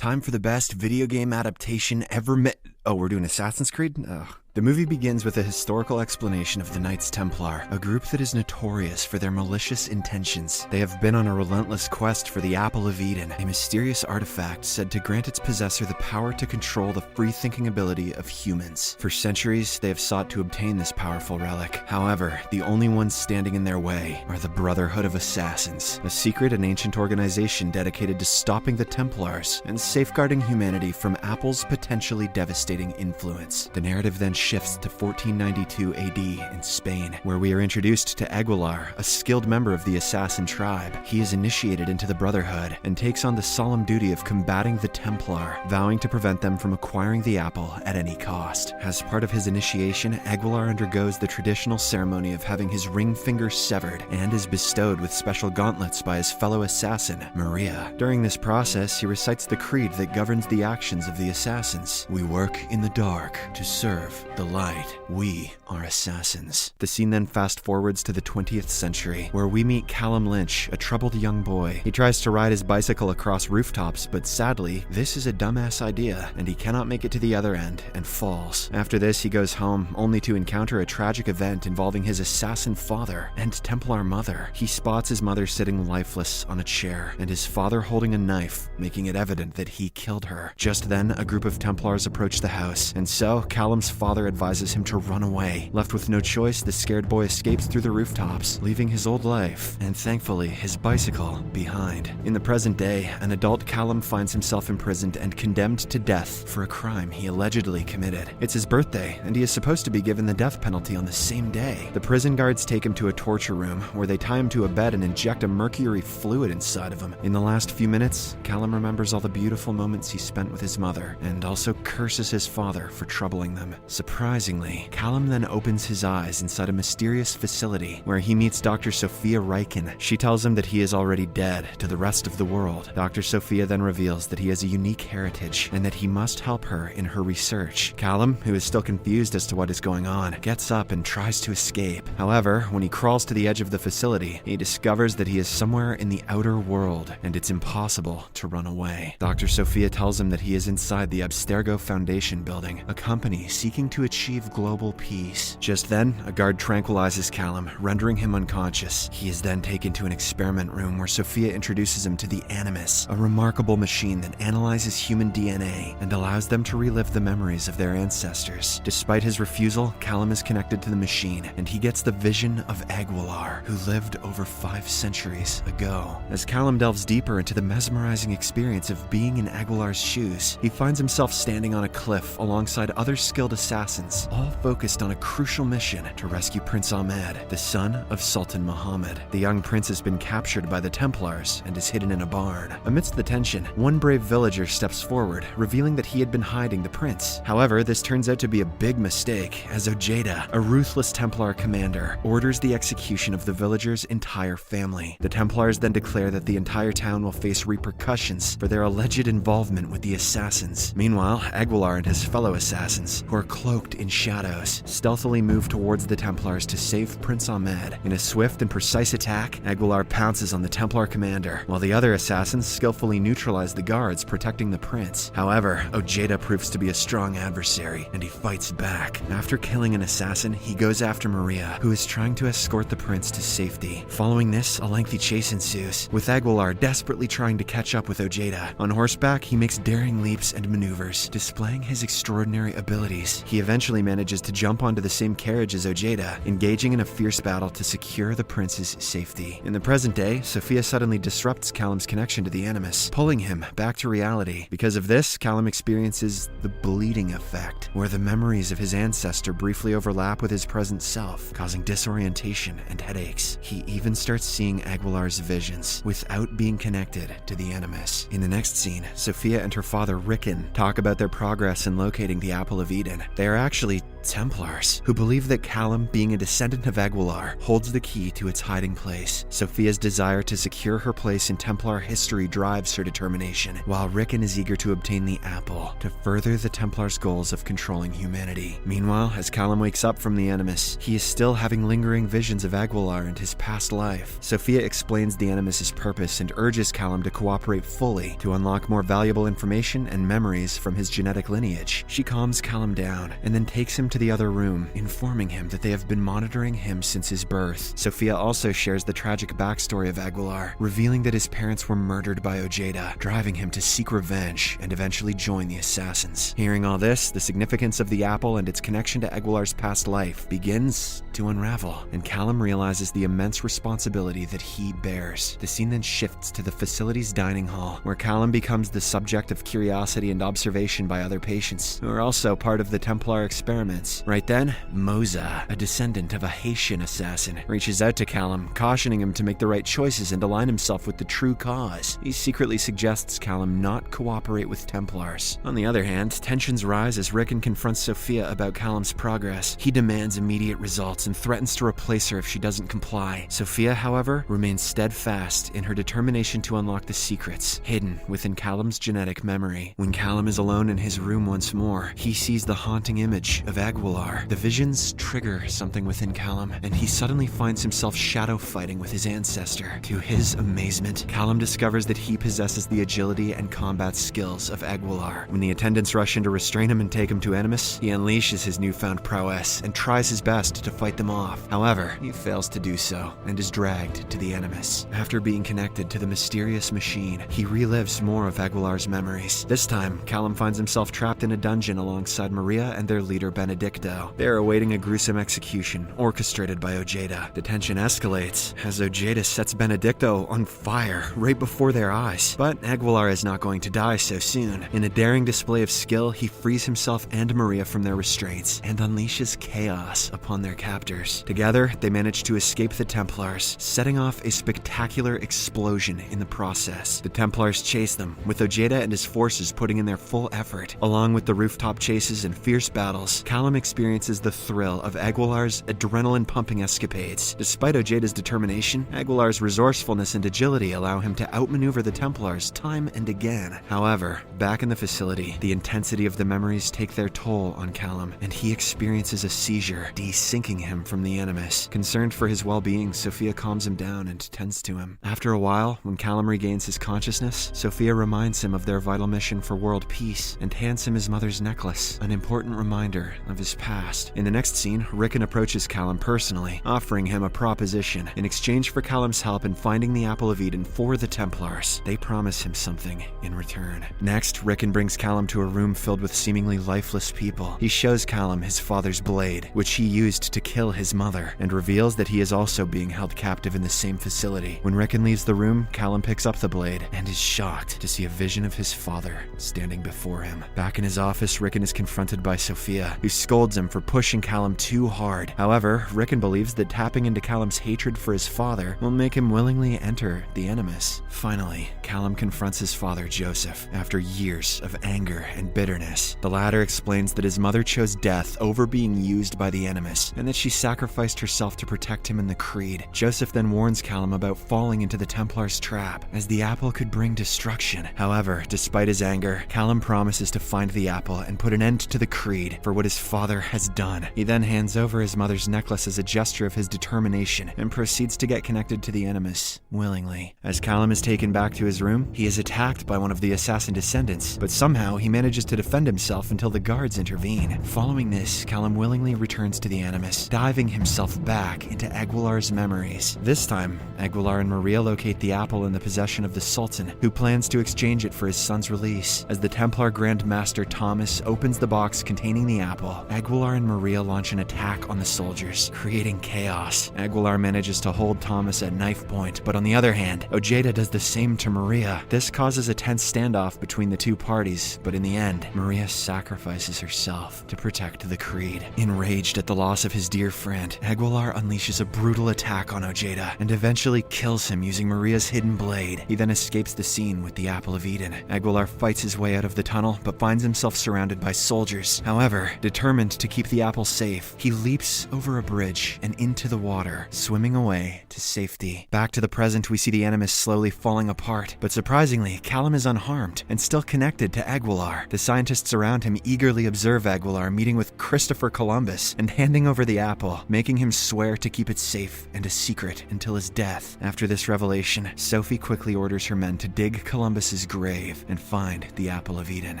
Time for the best video game adaptation ever made. Oh, we're doing Assassin's Creed? Ugh. The movie begins with a historical explanation of the Knights Templar, a group that is notorious for their malicious intentions. They have been on a relentless quest for the Apple of Eden, a mysterious artifact said to grant its possessor the power to control the free-thinking ability of humans. For centuries, they have sought to obtain this powerful relic. However, the only ones standing in their way are the Brotherhood of Assassins, a secret and ancient organization dedicated to stopping the Templars and safeguarding humanity from Apple's potentially devastating influence. The narrative then shifts to 1492 AD in Spain, where we are introduced to Aguilar, a skilled member of the assassin tribe. He is initiated into the Brotherhood and takes on the solemn duty of combating the Templar, vowing to prevent them from acquiring the apple at any cost. As part of his initiation, Aguilar undergoes the traditional ceremony of having his ring finger severed and is bestowed with special gauntlets by his fellow assassin, Maria. During this process, he recites the creed that governs the actions of the assassins. We work in the dark to serve the light. We are assassins. The scene then fast forwards to the 20th century, where we meet Callum Lynch, a troubled young boy. He tries to ride his bicycle across rooftops, but sadly, this is a dumbass idea, and he cannot make it to the other end and falls. After this, he goes home, only to encounter a tragic event involving his assassin father and Templar mother. He spots his mother sitting lifeless on a chair, and his father holding a knife, making it evident that he killed her. Just then, a group of Templars approach the house, and so Callum's father advises him to run away. Left with no choice, the scared boy escapes through the rooftops, leaving his old life, and thankfully his bicycle, behind. In the present day, an adult Callum finds himself imprisoned and condemned to death for a crime he allegedly committed. It's his birthday, and he is supposed to be given the death penalty on the same day. The prison guards take him to a torture room, where they tie him to a bed and inject a mercury fluid inside of him. In the last few minutes, Callum remembers all the beautiful moments he spent with his mother, and also curses his father for troubling them. Surprisingly, Callum then opens his eyes inside a mysterious facility where he meets Dr. Sophia Riken. She tells him that he is already dead to the rest of the world. Dr. Sophia then reveals that he has a unique heritage and that he must help her in her research. Callum, who is still confused as to what is going on, gets up and tries to escape. However, when he crawls to the edge of the facility, he discovers that he is somewhere in the outer world and it's impossible to run away. Dr. Sophia tells him that he is inside the Abstergo Foundation building, a company seeking to achieve global peace. Just then, a guard tranquilizes Callum, rendering him unconscious. He is then taken to an experiment room where Sophia introduces him to the Animus, a remarkable machine that analyzes human DNA and allows them to relive the memories of their ancestors. Despite his refusal, Callum is connected to the machine, and he gets the vision of Aguilar, who lived over 5 centuries ago. As Callum delves deeper into the mesmerizing experience of being in Aguilar's shoes, he finds himself standing on a cliff alongside other skilled assassins, all focused on a crucial mission to rescue Prince Ahmed, the son of Sultan Muhammad. The young prince has been captured by the Templars and is hidden in a barn. Amidst the tension, one brave villager steps forward, revealing that he had been hiding the prince. However, this turns out to be a big mistake, as Ojeda, a ruthless Templar commander, orders the execution of the villager's entire family. The Templars then declare that the entire town will face repercussions for their alleged involvement with the assassins. Meanwhile, Aguilar and his fellow assassins, who are cloaked in shadows, stealthily move towards the Templars to save Prince Ahmed. In a swift and precise attack, Aguilar pounces on the Templar commander, while the other assassins skillfully neutralize the guards protecting the prince. However, Ojeda proves to be a strong adversary, and he fights back. After killing an assassin, he goes after Maria, who is trying to escort the prince to safety. Following this, a lengthy chase ensues, with Aguilar desperately trying to catch up with Ojeda. On horseback, he makes daring leaps and maneuvers, displaying his extraordinary abilities. He eventually manages to jump onto the same carriage as Ojeda, engaging in a fierce battle to secure the prince's safety. In the present day, Sophia suddenly disrupts Callum's connection to the Animus, pulling him back to reality. Because of this, Callum experiences the bleeding effect, where the memories of his ancestor briefly overlap with his present self, causing disorientation and headaches. He even starts seeing Aguilar's visions without being connected to the Animus. In the next scene, Sophia and her father Rickon talk about their progress in locating the Apple of Eden. They are actually Templars, who believe that Callum, being a descendant of Aguilar, holds the key to its hiding place. Sophia's desire to secure her place in Templar history drives her determination, while Rickon is eager to obtain the apple to further the Templars' goals of controlling humanity. Meanwhile, as Callum wakes up from the Animus, he is still having lingering visions of Aguilar and his past life. Sophia explains the Animus's purpose and urges Callum to cooperate fully to unlock more valuable information and memories from his genetic lineage. She calms Callum down and then takes him to the other room, informing him that they have been monitoring him since his birth. Sophia also shares the tragic backstory of Aguilar, revealing that his parents were murdered by Ojeda, driving him to seek revenge and eventually join the assassins. Hearing all this, the significance of the apple and its connection to Aguilar's past life begins to unravel, and Callum realizes the immense responsibility that he bears. The scene then shifts to the facility's dining hall, where Callum becomes the subject of curiosity and observation by other patients, who are also part of the Templar experiments. Right then, Moza, a descendant of a Haitian assassin, reaches out to Callum, cautioning him to make the right choices and align himself with the true cause. He secretly suggests Callum not cooperate with Templars. On the other hand, tensions rise as Rickon confronts Sophia about Callum's progress. He demands immediate results and threatens to replace her if she doesn't comply. Sophia, however, remains steadfast in her determination to unlock the secrets hidden within Callum's genetic memory. When Callum is alone in his room once more, he sees the haunting image of Aguilar. The visions trigger something within Callum, and he suddenly finds himself shadow fighting with his ancestor. To his amazement, Callum discovers that he possesses the agility and combat skills of Aguilar. When the attendants rush in to restrain him and take him to Animus, he unleashes his newfound prowess and tries his best to fight them off. However, he fails to do so and is dragged to the Animus. After being connected to the mysterious machine, he relives more of Aguilar's memories. This time, Callum finds himself trapped in a dungeon alongside Maria and their leader Benedicto. They are awaiting a gruesome execution orchestrated by Ojeda. The tension escalates as Ojeda sets Benedicto on fire right before their eyes. But Aguilar is not going to die so soon. In a daring display of skill, he frees himself and Maria from their restraints and unleashes chaos upon their captors. Together, they manage to escape the Templars, setting off a spectacular explosion in the process. The Templars chase them, with Ojeda and his forces putting in their full effort. Along with the rooftop chases and fierce battles, Callum experiences the thrill of Aguilar's adrenaline-pumping escapades. Despite Ojeda's determination, Aguilar's resourcefulness and agility allow him to outmaneuver the Templars time and again. However, back in the facility, the intensity of the memories take their toll on Callum, and he experiences a seizure, desyncing him from the Animus. Concerned for his well-being, Sophia calms him down and tends to him. After a while, when Callum regains his consciousness, Sophia reminds him of their vital mission for world peace and hands him his mother's necklace, an important reminder of his past. In the next scene, Rickon approaches Callum personally, offering him a proposition. In exchange for Callum's help in finding the Apple of Eden for the Templars, they promise him something in return. Next, Rickon brings Callum to a room filled with seemingly lifeless people. He shows Callum his father's blade, which he used to kill his mother, and reveals that he is also being held captive in the same facility. When Rickon leaves the room, Callum picks up the blade and is shocked to see a vision of his father standing before him. Back in his office, Rickon is confronted by Sophia, who scolds him for pushing Callum too hard. However, Rickon believes that tapping into Callum's hatred for his father will make him willingly enter the Animus. Finally, Callum confronts his father, Joseph, after years of anger and bitterness. The latter explains that his mother chose death over being used by the Animus, and that she sacrificed herself to protect him in the Creed. Joseph then warns Callum about falling into the Templars' trap, as the apple could bring destruction. However, despite his anger, Callum promises to find the apple and put an end to the Creed for what his father has done. He then hands over his mother's necklace as a gesture of his determination and proceeds to get connected to the Animus willingly. As Callum is taken back to his room, he is attacked by one of the assassin descendants, but somehow he manages to defend himself until the guards intervene. Following this, Callum willingly returns to the Animus, diving himself back into Aguilar's memories. This time, Aguilar and Maria locate the apple in the possession of the Sultan, who plans to exchange it for his son's release. As the Templar Grand Master Thomas opens the box containing the apple, Aguilar and Maria launch an attack on the soldiers, creating chaos. Aguilar manages to hold Thomas at knife point, but on the other hand, Ojeda does the same to Maria. This causes a tense standoff between the two parties, but in the end, Maria sacrifices herself to protect the Creed. Enraged at the loss of his dear friend, Aguilar unleashes a brutal attack on Ojeda and eventually kills him using Maria's hidden blade. He then escapes the scene with the Apple of Eden. Aguilar fights his way out of the tunnel, but finds himself surrounded by soldiers. However, determined Determined to keep the apple safe, he leaps over a bridge and into the water, swimming away to safety. Back to the present, we see the Animus slowly falling apart, but surprisingly, Callum is unharmed and still connected to Aguilar. The scientists around him eagerly observe Aguilar meeting with Christopher Columbus and handing over the apple, making him swear to keep it safe and a secret until his death. After this revelation, Sophie quickly orders her men to dig Columbus's grave and find the Apple of Eden.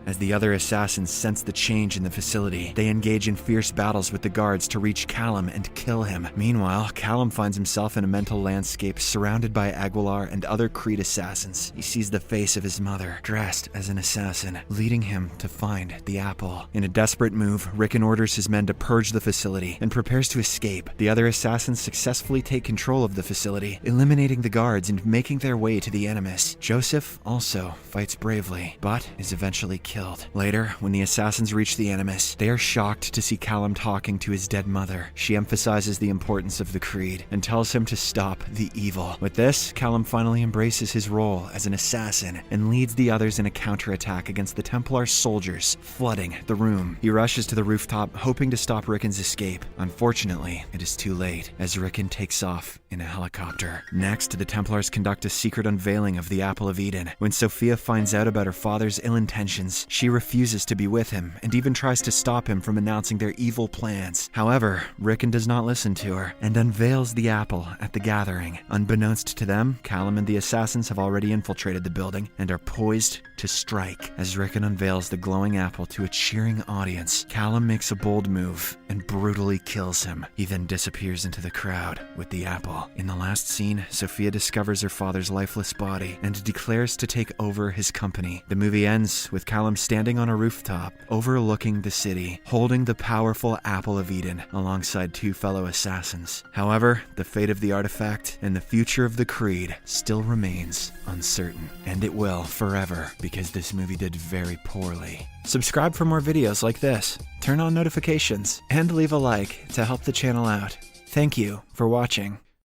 As the other assassins sense the change in the facility, they engage in fierce battles with the guards to reach Callum and kill him. Meanwhile, Callum finds himself in a mental landscape surrounded by Aguilar and other Creed assassins. He sees the face of his mother, dressed as an assassin, leading him to find the apple. In a desperate move, Rickon orders his men to purge the facility and prepares to escape. The other assassins successfully take control of the facility, eliminating the guards and making their way to the Animus. Joseph also fights bravely, but is eventually killed. Later, when the assassins reach the Animus, they are shocked to see Callum talking to his dead mother. She emphasizes the importance of the Creed and tells him to stop the evil. With this, Callum finally embraces his role as an assassin and leads the others in a counterattack against the Templar soldiers, flooding the room. He rushes to the rooftop, hoping to stop Rickon's escape. Unfortunately, it is too late, as Rickon takes off in a helicopter. Next, the Templars conduct a secret unveiling of the Apple of Eden. When Sophia finds out about her father's ill intentions, she refuses to be with him and even tries to stop him from announcing their evil plans. However, Rickon does not listen to her and unveils the apple at the gathering. Unbeknownst to them, Callum and the assassins have already infiltrated the building and are poised to strike. As Rickon unveils the glowing apple to a cheering audience, Callum makes a bold move and brutally kills him. He then disappears into the crowd with the apple. In the last scene, Sophia discovers her father's lifeless body and declares to take over his company. The movie ends with Callum standing on a rooftop overlooking the city, holding the powerful Apple of Eden alongside two fellow assassins. However, the fate of the artifact and the future of the Creed still remains uncertain. And it will forever, because this movie did very poorly. Subscribe for more videos like this, turn on notifications, and leave a like to help the channel out. Thank you for watching.